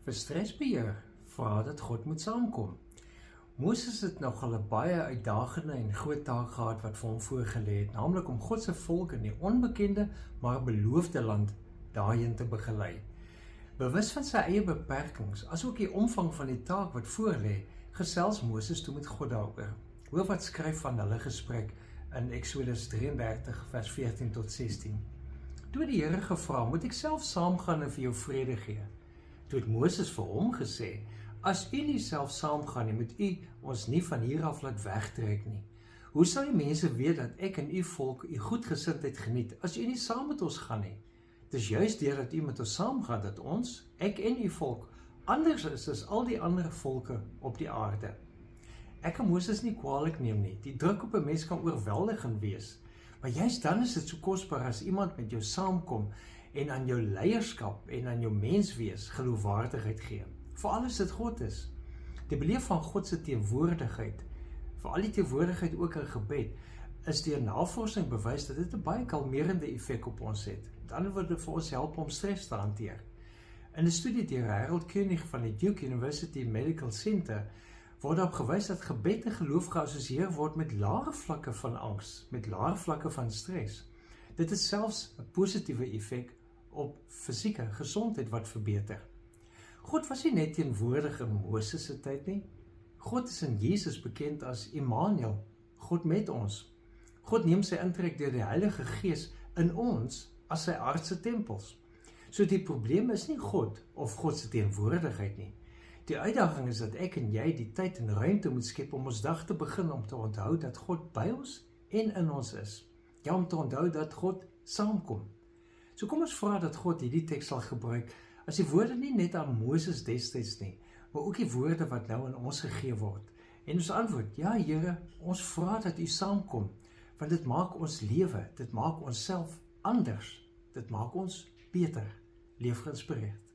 Vir stresbeheer vra dat God moet saamkom. Moses het nogal 'n baie uitdagende en groot taak gehad wat vir hom voorgelê het, naamlik om God se volk in die onbekende maar beloofde land daarheen te begelei. Bewus van sy eie beperkings, asook die omvang van die taak wat voorlê, gesels Moses toe met God daaroor. Hoor wat skryf van hulle gesprek in Eksodus 33 vers 14 tot 16. Toe die Here gevra, moet ek self saamgaan en vir jou vrede gee? Toe het Moses vir hom gesê, as u nie self saamgaan nie, moet u ons nie van hier af laat wegtrek nie. Hoe sal die mense weet dat ek en u volk u goedgesindheid geniet, as u nie saam met ons gaan nie? Dis juist deurdat u met ons saamgaan, dat ons, ek en u volk, anders is as al die ander volke op die aarde. Ek kan Moses nie kwaadlik neem nie, die druk op 'n mens kan oorweldigend wees, maar juist dan is dit so kosbaar as iemand met jou saamkom en aan jou leierskap en aan jou menswees geloofwaardigheid gee. Veral as dit God is. Die beleef van God se teenwoordigheid, veral die teenwoordigheid ook in gebed, is deur navorsing bewys dat dit 'n baie kalmerende effek op ons het. Met ander woorde, vir ons help om stres te hanteer. In 'n studie deur Harold Koenig van die Duke University Medical Center word daarop gewys dat gebed en geloof geassosieer word met lae vlakke van angs, met lae vlakke van stres. Dit het selfs 'n positiewe effek op fisieke gesondheid wat verbeter. God was nie net teenwoordig in Moses se tyd nie. God is in Jesus bekend as Immanuel, God met ons. God neem sy intrek deur die Heilige Gees in ons as sy aardse tempels. So die probleem is nie God of God se teenwoordigheid nie. Die uitdaging is dat ek en jy die tyd en ruimte moet skep om ons dag te begin om te onthou dat God by ons en in ons is. Ja, om te onthou dat God saamkom. So kom ons vra dat God hierdie teks sal gebruik as die woorde nie net aan Moses destyds nie, maar ook die woorde wat nou aan ons gegee word. En ons antwoord, ja Here, ons vra dat U saamkom, want dit maak ons lewe, dit maak ons self anders, dit maak ons beter. Leef geïnspireerd.